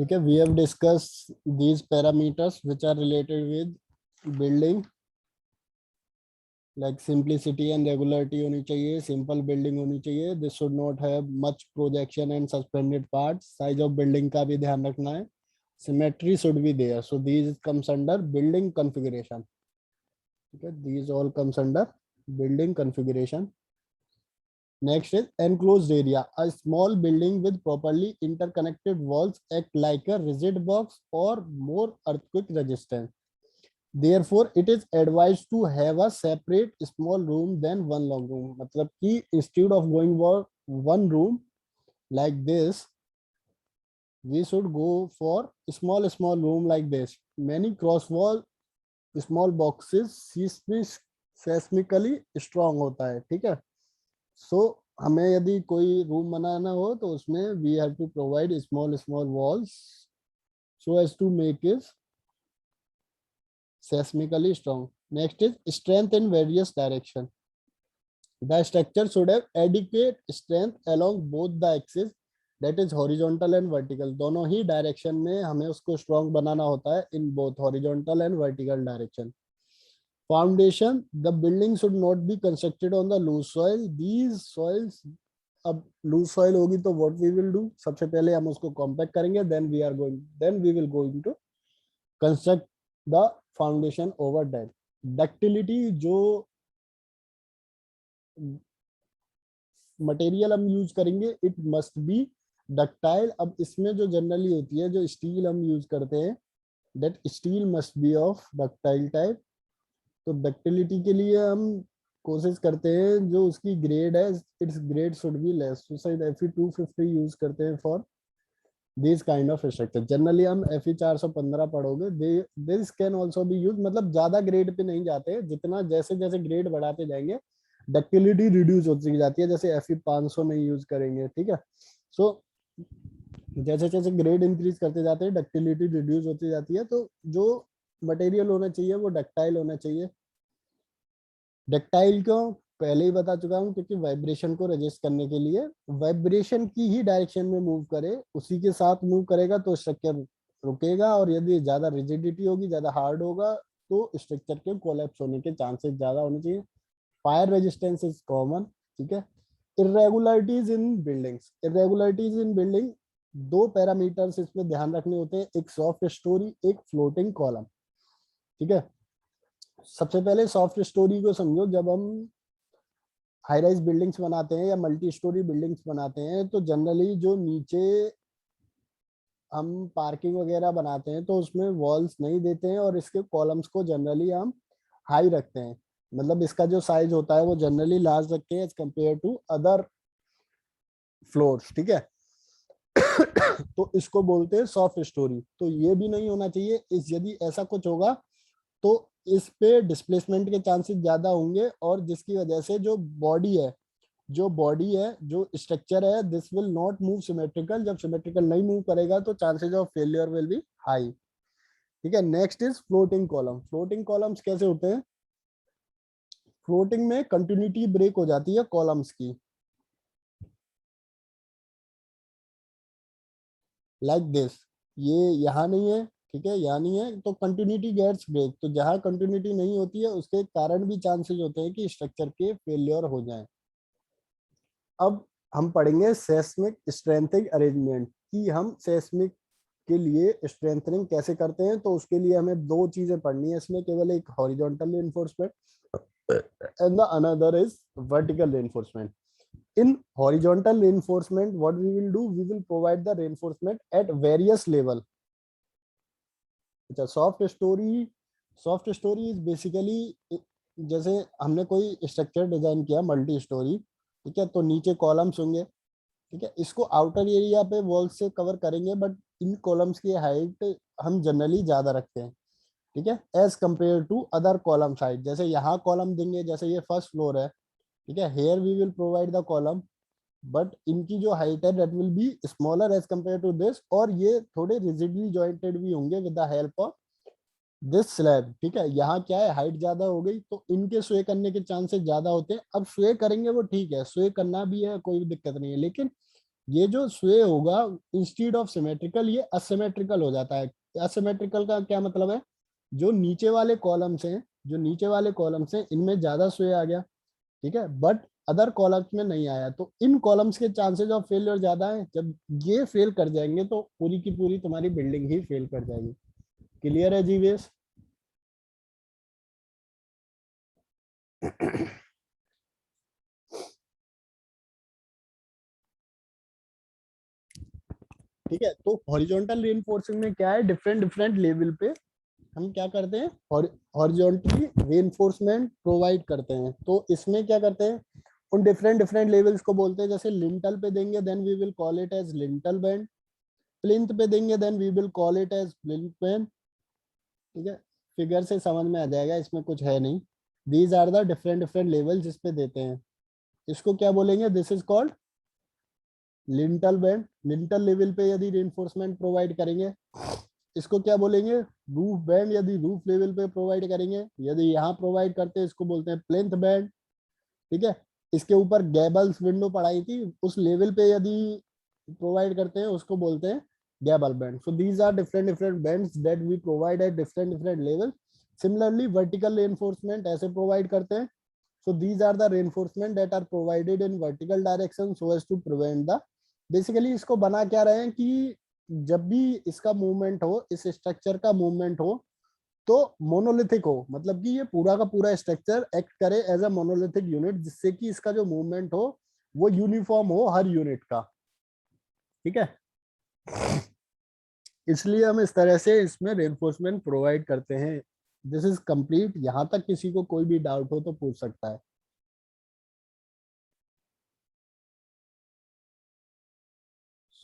ठीक है, we have discuss these parameters which are related with building, like simplicity and regularity होनी चाहिए, simple building होनी चाहिए, this should not have much projection and suspended parts, size of building का भी ध्यान रखना है, symmetry should be there, so these comes under building configuration. ठीक है, these all comes under building configuration. Next is enclosed area. A small building with properly interconnected walls act like a rigid box or more earthquake resistant. Therefore, it is advised to have a separate small room than one long room. मतलब कि instead of going for one room like this, we should go for small room like this. Many cross wall small boxes seismically strong होता है. ठीक है, सो हमें यदि कोई room बनाना हो तो उसमें we have to provide small small walls so as to make it seismically strong. Next is strength in various direction. The structure should have adequate strength along both the axis, that is horizontal and vertical. दोनों ही direction में हमें उसको strong बनाना होता है, in both horizontal and vertical direction. Foundation, the building should not be constructed on the loose soil. These soils, अब loose soil होगी तो व्हाट वी विल डू, सबसे पहले हम उसको कॉम्पैक्ट करेंगे, then we will going to construct the foundation over that. Ductility, जो material हम यूज करेंगे इट मस्ट बी डक्टाइल. अब इसमें जो जनरली होती है, जो स्टील हम यूज करते हैं, that steel must be of ductile type. तो डक्टिलिटी के लिए हम कोशिश करते हैं जो उसकी ग्रेड है, it's grade should be less, तो शायद Fe250 यूज करते हैं for this kind of structure. Generally हम Fe415 पढ़ोगे. This can also be use, मतलब ज्यादा ग्रेड पे नहीं जाते, जितना जैसे जैसे ग्रेड बढ़ाते जाएंगे डक्टिलिटी रिड्यूस होती जाती है, जैसे Fe500 नहीं यूज करेंगे. ठीक है, सो जैसे जैसे ग्रेड इंक्रीज करते जाते हैं डक्टिलिटी रिड्यूस होती जाती है. तो जो मटेरियल होना चाहिए वो डक्टाइल होना चाहिए. डक्टाइल क्यों, पहले ही बता चुका हूँ, क्योंकि वाइब्रेशन को रेजिस्ट करने के लिए, वाइब्रेशन की ही डायरेक्शन में मूव करे, उसी के साथ मूव करेगा तो स्ट्रक्चर रुकेगा, और यदि ज्यादा रिजिडिटी होगी, ज्यादा हार्ड होगा, तो स्ट्रक्चर के कोलैप्स होने के चांसेस ज्यादा होने चाहिए. Fire resistance is common. ठीक है, इरेगुलरिटीज इन बिल्डिंग्स. इरेगुलरिटीज इन बिल्डिंग, दो पैरामीटर्स इसमें ध्यान रखने होते हैं, एक सॉफ्ट स्टोरी, एक फ्लोटिंग कॉलम. ठीक है, सबसे पहले सॉफ्ट स्टोरी को समझो. जब हम हाई राइज बिल्डिंग्स बनाते हैं या मल्टी स्टोरी बिल्डिंग्स बनाते हैं, तो जनरली जो नीचे हम पार्किंग वगैरह बनाते हैं तो उसमें वॉल्स नहीं देते हैं, और इसके कॉलम्स को जनरली हम हाई रखते हैं. मतलब इसका जो साइज होता है वो जनरली लार्ज रखते हैं as compare to other floors. ठीक है, तो इसको बोलते हैं सॉफ्ट स्टोरी. तो ये भी नहीं होना चाहिए. यदि ऐसा कुछ होगा तो इस पे डिस्प्लेसमेंट के चांसेस ज्यादा होंगे, और जिसकी वजह से जो बॉडी है, जो स्ट्रक्चर है, this will not move symmetrical. जब सिमेट्रिकल नहीं मूव करेगा तो chances of failure will be high. ठीक है, next is floating column. Floating columns कैसे होते हैं, फ्लोटिंग में कंटिन्यूटी ब्रेक हो जाती है कॉलम्स की, लाइक दिस. ये यहाँ नहीं है, ठीक है, यहाँ नहीं है, तो कंटिन्यूटी गेट्स ब्रेक. तो जहां कंटिन्यूटी नहीं होती है उसके कारण भी चांसेस होते हैं कि स्ट्रक्चर के फेलियर हो जाएं. अब हम पढ़ेंगे सेस्मिक स्ट्रेंथिंग अरेंजमेंट, कि हम सेस्मिक के लिए स्ट्रेंथनिंग कैसे करते हैं. तो उसके लिए हमें दो चीजें पढ़नी है इसमें, केवल एक horizontal reinforcement and the another is vertical reinforcement. In horizontal reinforcement, what we will do, we will provide the reinforcement at various level. अच्छा, सॉफ्ट स्टोरी इज बेसिकली, जैसे हमने कोई स्ट्रक्चर डिजाइन किया मल्टी स्टोरी, ठीक है, तो नीचे columns होंगे. ठीक है, इसको आउटर एरिया पे वॉल से कवर करेंगे, बट इन कॉलम्स की हाइट हम जनरली ज्यादा रखते हैं. ठीक है, as compare to other column side. जैसे यहाँ कॉलम देंगे, जैसे ये फर्स्ट फ्लोर है, ठीक है, here we will provide the column, but इनकी जो हाइट है that will be smaller as compare to this, और ये थोड़े रिजिडली जॉइंटेड भी होंगे with the help of this slab. ठीक है, यहाँ क्या है, हाइट ज्यादा हो गई तो इनके स्वे करने के चांसेस ज्यादा होते हैं. अब स्वे करेंगे वो ठीक है, स्वे करना भी है, कोई दिक्कत नहीं है, लेकिन ये जो स्वे होगा इंस्टीड ऑफ सिमेट्रिकल ये असिमेट्रिकल हो जाता है। असिमेट्रिकल का क्या मतलब है, जो नीचे वाले कॉलम्स हैं, जो नीचे वाले कॉलम्स हैं इनमें ज्यादा स्वे आ गया, ठीक है, बट अदर कॉलम्स में नहीं आया, तो इन कॉलम्स के चांसेस ऑफ फेलियर ज्यादा है। जब ये फेल कर जाएंगे तो पूरी की पूरी तुम्हारी बिल्डिंग ही फेल कर जाएगी। क्लियर है जीवेश? ठीक है, तो हॉरिजॉन्टल रीइंफोर्सिंग में क्या है, डिफरेंट डिफरेंट लेवल पे हम क्या करते हैं, हॉरिजॉन्टली रीइंफोर्समेंट प्रोवाइड करते हैं। तो इसमें क्या करते हैं, उन डिफरेंट डिफरेंट लेवल्स को बोलते हैं। जैसे लिंटल पे देंगे then we will call it as lintel band, plinth पे देंगे then we will call it as plinth band. ठीक है, फिगर से समझ में आ जाएगा, इसमें कुछ है नहीं। These are the different different level जिस पे देते हैं। इसको क्या बोलेंगे, this is called lintel band. Lintel level पे यदि रिइंफोर्समेंट प्रोवाइड करेंगे, इसको क्या बोलेंगे, रूफ बैंड। यदि रूफ लेवल पे प्रोवाइड करेंगे, यदि यहाँ प्रोवाइड करते हैं, इसको बोलते हैं प्लिंथ बैंड। ठीक है, इसके ऊपर गैबल्स विंडो पढ़ाई थी, उस लेवल पे यदि प्रोवाइड करते हैं उसको बोलते हैं gable band. So these are different different bands that we provide at different different level. Similarly vertical reinforcement ऐसे प्रोवाइड करते हैं। So these are the reinforcement that are provided in vertical direction so as to prevent the, basically इसको बना क्या रहे हैं कि जब भी इसका मूवमेंट हो, इस स्ट्रक्चर का मूवमेंट हो, तो मोनोलिथिक हो, मतलब कि ये पूरा का पूरा स्ट्रक्चर एक्ट करे एज अ मोनोलिथिक यूनिट, जिससे कि इसका जो मूवमेंट हो वो यूनिफॉर्म हो हर यूनिट का। ठीक है, इसलिए हम इस तरह से इसमें रेनफोर्समेंट प्रोवाइड करते हैं। This is complete. यहाँ तक किसी को कोई भी डाउट हो तो पूछ सकता है।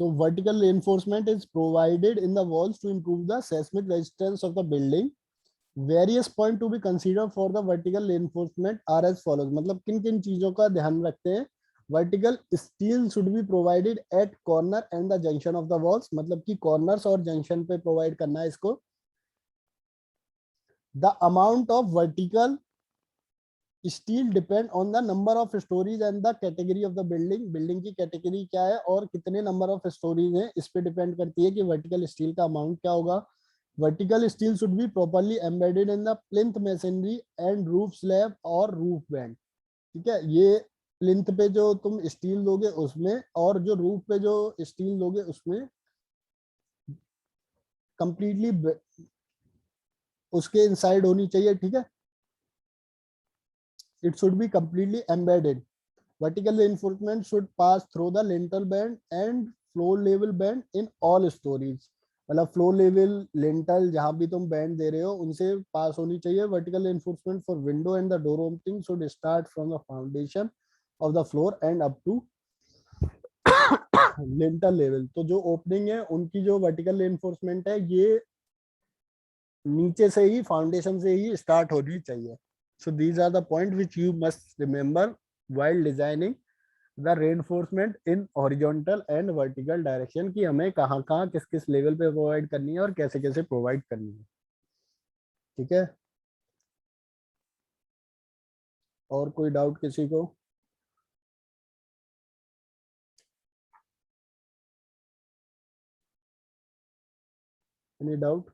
So vertical reinforcement is provided in the walls to improve the seismic resistance of the building. Various point to be considered for the vertical reinforcement are as follows. मतलब किन किन चीजों का ध्यान रखते हैं, vertical steel should be provided eight corner and the junction of the walls, मतलब कि कॉर्नर्स और जंक्शन पे प्रोवाइड करना है इसको। The amount of vertical steel depend on the number of stories and the category of the building. Building की category क्या है और कितने नंबर ऑफ स्टोरीज हैं, इस पे डिपेंड करती है कि वर्टिकल स्टील का अमाउंट क्या होगा। Vertical steel should be properly embedded in the plinth masonry and roof slab और रूफ बैंड। ठीक है, ये प्लिंथ पे जो तुम स्टील दोगे उसमें, और जो रूफ पे जो स्टील दोगे उसमें कंप्लीटली उसके इनसाइड होनी चाहिए। ठीक है, it should be completely embedded. Vertical reinforcement should pass through the lintel band and floor level band in all stories. मतलब फ्लोर लेवल लिंटल जहां भी तुम बैंड दे रहे हो उनसे पास होनी चाहिए। Vertical reinforcement for window and the door opening should start from the foundation of the floor and up to lintel level. तो जो ओपनिंग है उनकी जो वर्टिकल रेनफोर्समेंट है ये नीचे से ही, फाउंडेशन से ही स्टार्ट होनी चाहिए। So these are the point which you must remember while designing the reinforcement in horizontal and vertical direction, कि हमें कहाँ कहाँ किस किस लेवल पे प्रोवाइड करनी है और कैसे कैसे प्रोवाइड करनी है। ठीक है, और कोई डाउट किसी को? Any doubt?